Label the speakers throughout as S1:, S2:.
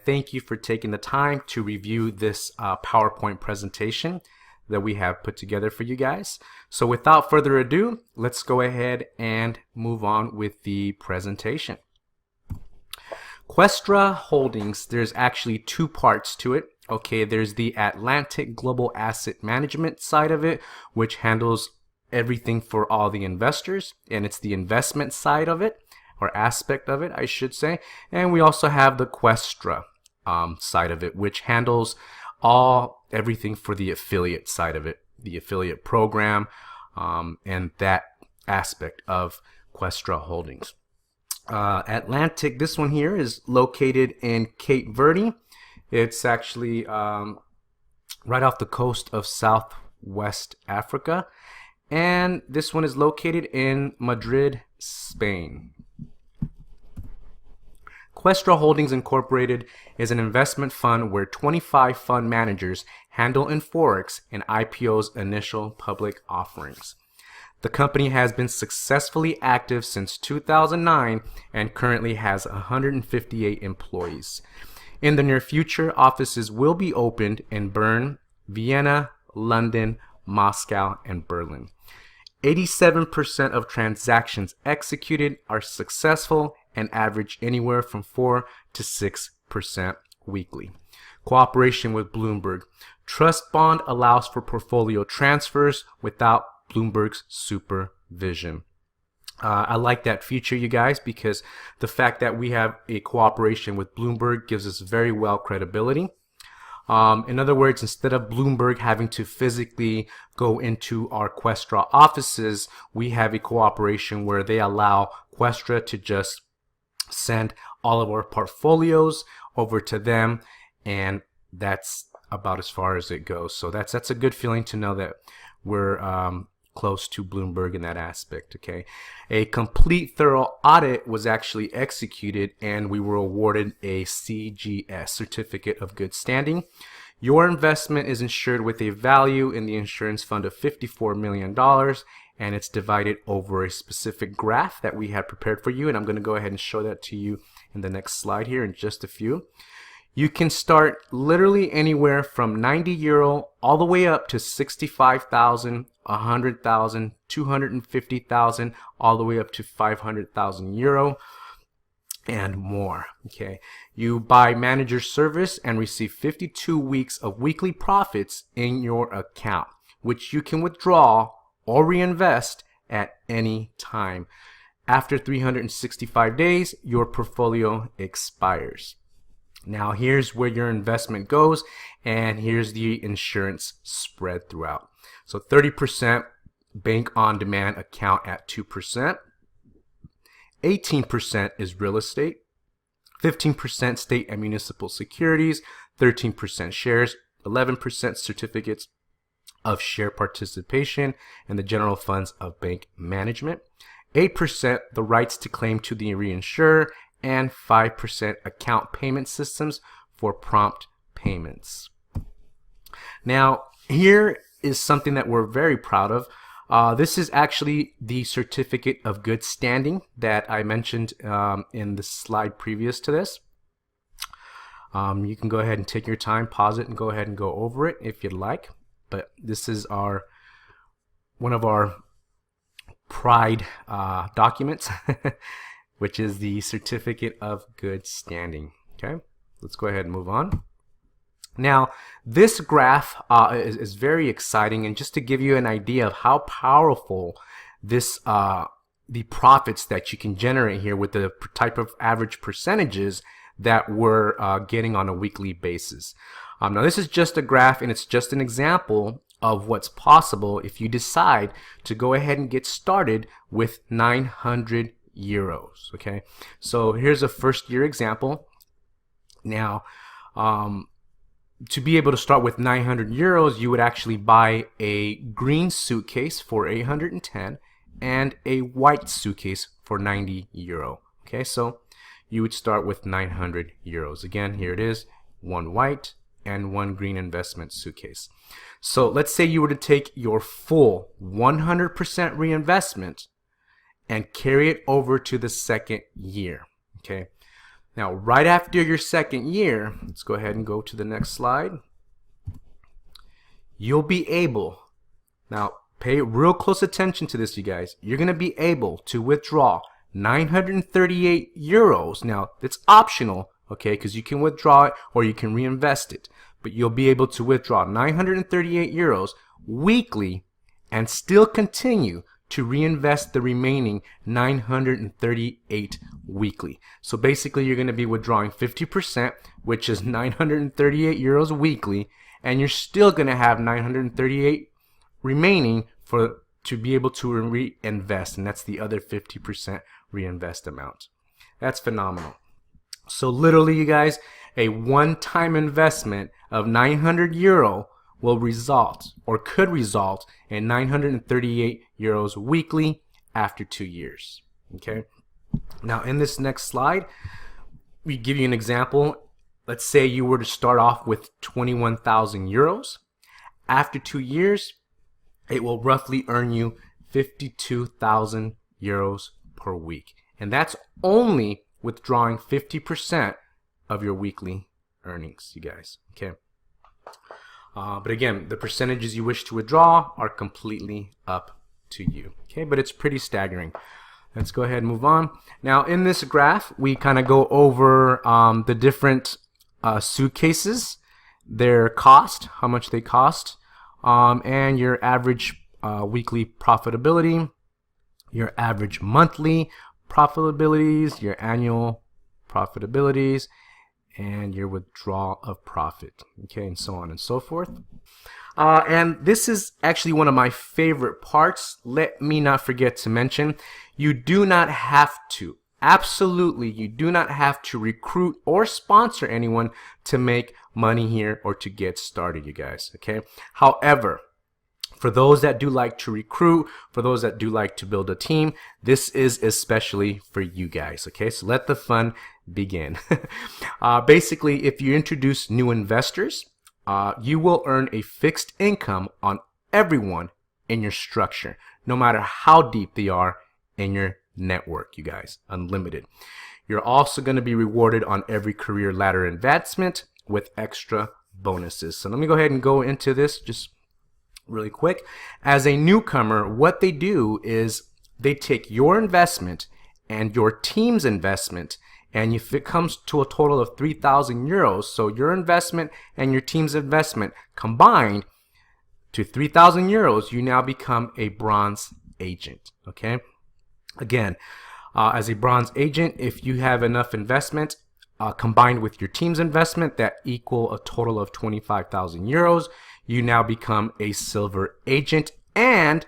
S1: Thank you for taking the time to review this PowerPoint presentation that we have put together for you guys. So without further ado, let's go ahead and move on with the presentation. Questra Holdings, there's actually two parts to it. Okay, there's the Atlantic Global Asset Management side of it, which handles everything for all the investors, and it's the investment side of it, or aspect of it, I should say. And we also have the Questra side of it, which handles everything for the affiliate side of it, the affiliate program, and that aspect of Questra Holdings. Atlantic, this one here is located in Cape Verde. It's actually right off the coast of Southwest Africa, and this one is located in Madrid, Spain. Questra Holdings Incorporated is an investment fund where 25 fund managers handle in Forex and IPO's initial public offerings. The company has been successfully active since 2009 and currently has 158 employees. In the near future, offices will be opened in Bern, Vienna, London, Moscow, and Berlin. 87% of transactions executed are successful and average anywhere from 4 to 6% weekly. Cooperation with Bloomberg. Trust bond allows for portfolio transfers without Bloomberg's supervision. I like that feature, you guys, because the fact that we have a cooperation with Bloomberg gives us very well credibility. In other words, instead of Bloomberg having to physically go into our Questra offices, we have a cooperation where they allow Questra to just send all of our portfolios over to them, and that's about as far as it goes. So that's a good feeling to know that we're close to Bloomberg in that aspect. Okay, a complete thorough audit was actually executed, and we were awarded a CGS, Certificate of Good Standing. Your investment is insured with a value in the insurance fund of $54 million, and it's divided over a specific graph that we had prepared for you, and I'm going to go ahead and show that to you in the next slide here in just a few. You can start literally anywhere from 90 euro all the way up to 65,000, 100,000, 250,000, all the way up to 500,000 euro and more. Okay, you buy manager service and receive 52 weeks of weekly profits in your account, which you can withdraw or reinvest at any time. After 365 days, your portfolio expires. Now here's where your investment goes, and here's the insurance spread throughout. So 30% bank on demand account at 2%, 18% is real estate, 15% state and municipal securities, 13% shares, 11% certificates of share participation in the general funds of bank management, 8% the rights to claim to the reinsurer, and 5% account payment systems for prompt payments. Now, here is something that we're very proud of. This is actually the Certificate of Good Standing that I mentioned in the slide previous to this. You can go ahead and take your time, pause it, and go ahead and go over it if you'd like. But this is one of our pride documents, which is the Certificate of Good Standing. Okay, let's go ahead and move on. Now, this graph is very exciting, and just to give you an idea of how powerful this the profits that you can generate here with the type of average percentages that we're getting on a weekly basis. Now, this is just a graph, and it's just an example of what's possible if you decide to go ahead and get started with 900 euros. Okay, so here's a first year example. Now, to be able to start with 900 euros, you would actually buy a green suitcase for 810 and a white suitcase for 90 euro. Okay, so you would start with 900 euros. Again, here it is, one white and one green investment suitcase. So let's say you were to take your full 100% reinvestment and carry it over to the second year. Okay, Now, right after your second year, let's go ahead and go to the next slide. You'll be able, now pay real close attention to this, you guys. You're going to be able to withdraw 938 euros. Now, it's optional, okay, because you can withdraw it or you can reinvest it. But you'll be able to withdraw 938 euros weekly and still continue to reinvest the remaining 938 weekly. So basically, you're going to be withdrawing 50%, which is 938 euros weekly, and you're still going to have 938 remaining to be able to reinvest, and that's the other 50% reinvest amount. That's phenomenal. So literally, you guys, a one-time investment of 900 euro will result, or could result, in 938 euros weekly after 2 years. Okay. Now, in this next slide, we give you an example. Let's say you were to start off with 21,000 euros. After 2 years, it will roughly earn you 52,000 euros per week. And that's only withdrawing 50% of your weekly earnings, you guys. Okay. But again, the percentages you wish to withdraw are completely up to you. Okay, but it's pretty staggering. Let's go ahead and move on. Now, in this graph, we kind of go over the different suitcases, their cost, how much they cost, and your average weekly profitability, your average monthly profitabilities, your annual profitabilities, and your withdrawal of profit, okay, and so on and so forth. And this is actually one of my favorite parts. Let me not forget to mention, you do not have to, absolutely, you do not have to recruit or sponsor anyone to make money here or to get started, you guys, okay? However, for those that do like to recruit, for those that do like to build a team, this is especially for you guys, okay? So let the fun begin. Basically, if you introduce new investors, you will earn a fixed income on everyone in your structure, no matter how deep they are in your network, you guys, unlimited. You're also going to be rewarded on every career ladder advancement with extra bonuses. So let me go ahead and go into this just really quick. As a newcomer, what they do is they take your investment and your team's investment, and if it comes to a total of 3,000 euros, so your investment and your team's investment combined to 3,000 euros, you now become a bronze agent, okay? Again, as a bronze agent, if you have enough investment combined with your team's investment that equal a total of 25,000 euros, you now become a silver agent, and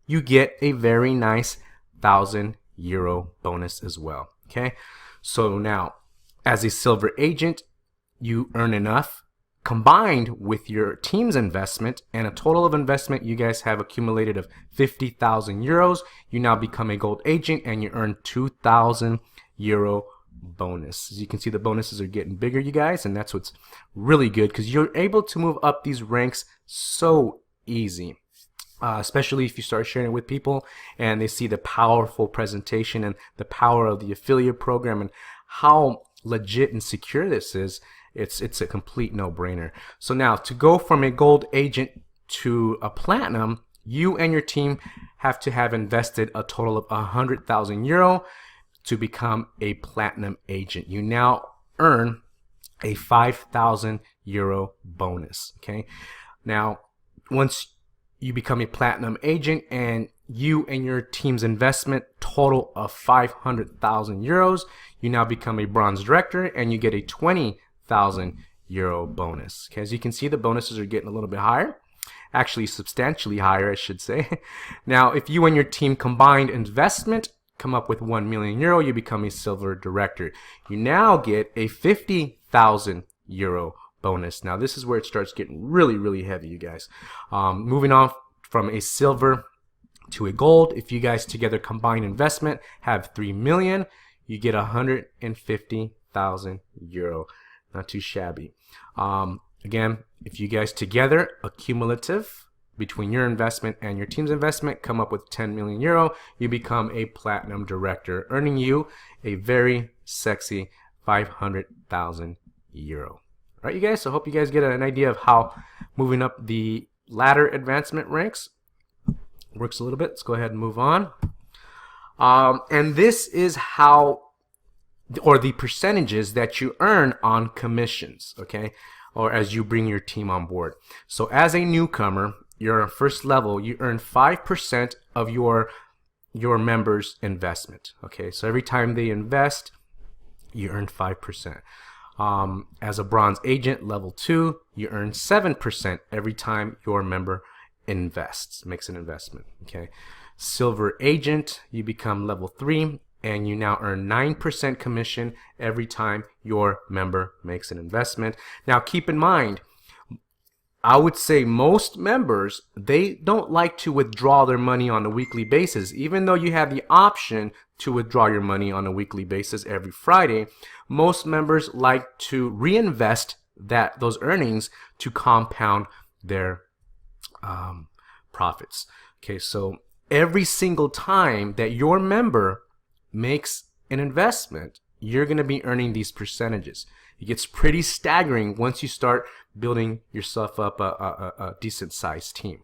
S1: you get a very nice 1,000 euro bonus as well. Okay, so now as a silver agent, you earn enough combined with your team's investment and a total of investment you guys have accumulated of 50,000 euros. You now become a gold agent and you earn 2,000 euro bonus. As you can see, the bonuses are getting bigger, you guys, and that's what's really good because you're able to move up these ranks so easy, especially if you start sharing it with people and they see the powerful presentation and the power of the affiliate program and how legit and secure this is. It's a complete no-brainer. So now to go from a gold agent to a platinum, you and your team have to have invested a total of 100,000 euro to become a platinum agent. You now earn a 5,000 euro bonus. Okay. Now, once you become a platinum agent and you and your team's investment total of 500,000 euros, you now become a bronze director and you get a 20,000 euro bonus. Okay, as you can see, the bonuses are getting a little bit higher, actually substantially higher, I should say. Now, if you and your team combined investment come up with 1 million euro, you become a silver director. You now get a 50,000 euro bonus. Now, this is where it starts getting really, really heavy, you guys. Moving on from a silver to a gold, if you guys together combined investment have 3 million, you get 150,000 euro. Not too shabby. Again, if you guys together, accumulative between your investment and your team's investment, come up with 10 million euro, you become a platinum director, earning you a very sexy 500,000 euro. All right, you guys, so I hope you guys get an idea of how moving up the ladder advancement ranks works a little bit. Let's go ahead and move on. And this is how, or the percentages that you earn on commissions, okay, or as you bring your team on board. So as a newcomer, your first level, you earn 5% of your members' investment, okay. So every time they invest, you earn 5%. As a bronze agent, level 2, you earn 7% every time your member makes an investment, okay. Silver agent, you become level 3, and you now earn 9% commission every time your member makes an investment. Now keep in mind, I would say most members, they don't like to withdraw their money on a weekly basis. Even though you have the option to withdraw your money on a weekly basis every Friday, most members like to reinvest those earnings to compound their profits. Okay, so every single time that your member makes an investment, you're going to be earning these percentages. It gets pretty staggering once you start building yourself up a decent sized team.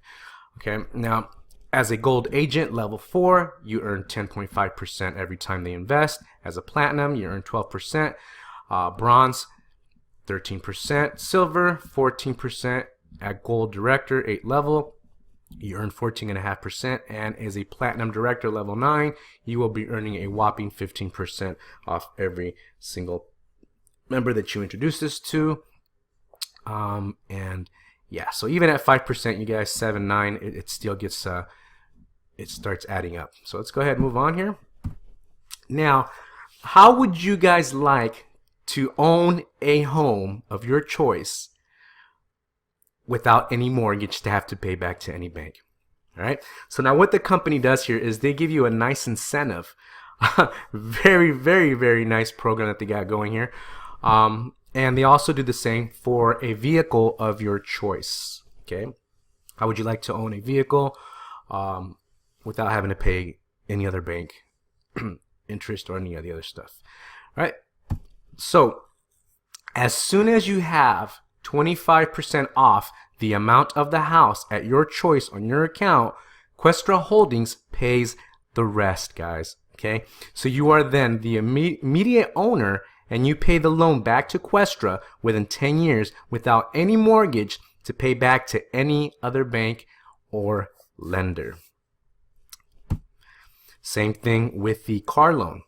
S1: Okay, now as a gold agent, level 4, you earn 10.5% every time they invest. As a platinum, you earn 12%. Bronze, 13%. Silver, 14%. At gold director, 8 level, you earn 14.5%. And as a platinum director, level 9, you will be earning a whopping 15% off every single member that you introduce this to. And yeah, so even at 5%, you guys, 7, 9, it still gets it starts adding up. So let's go ahead and move on here. Now, how would you guys like to own a home of your choice without any mortgage to have to pay back to any bank? All right. So now what the company does here is they give you a nice incentive. Very, very, very nice program that they got going here. And they also do the same for a vehicle of your choice. Okay. How would you like to own a vehicle without having to pay any other bank interest or any of the other stuff? All right. So as soon as you have 25% off the amount of the house at your choice on your account, Questra Holdings pays the rest, guys. Okay. So you are then the immediate owner, and you pay the loan back to Questra within 10 years without any mortgage to pay back to any other bank or lender. Same thing with the car loan.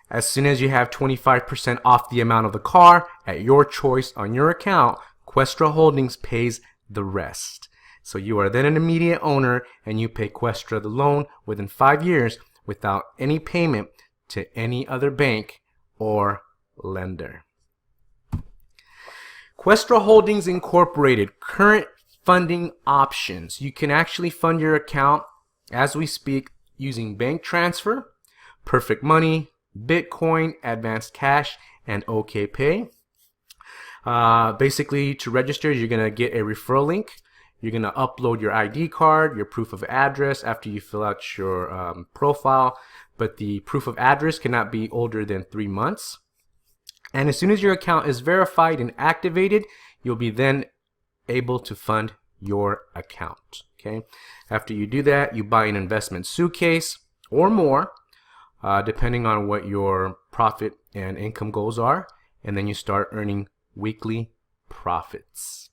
S1: As soon as you have 25% off the amount of the car at your choice on your account, Questra Holdings pays the rest. So you are then an immediate owner, and you pay Questra the loan within 5 years without any payment to any other bank or lender. Questra Holdings Incorporated, current funding options. You can actually fund your account as we speak using bank transfer, Perfect Money, Bitcoin, Advanced Cash, and OKPay. Basically, to register, you're going to get a referral link. You're going to upload your ID card, your proof of address after you fill out your profile, but the proof of address cannot be older than 3 months. And as soon as your account is verified and activated, you'll be then able to fund your account. Okay. After you do that, you buy an investment suitcase or more, depending on what your profit and income goals are, and then you start earning weekly profits.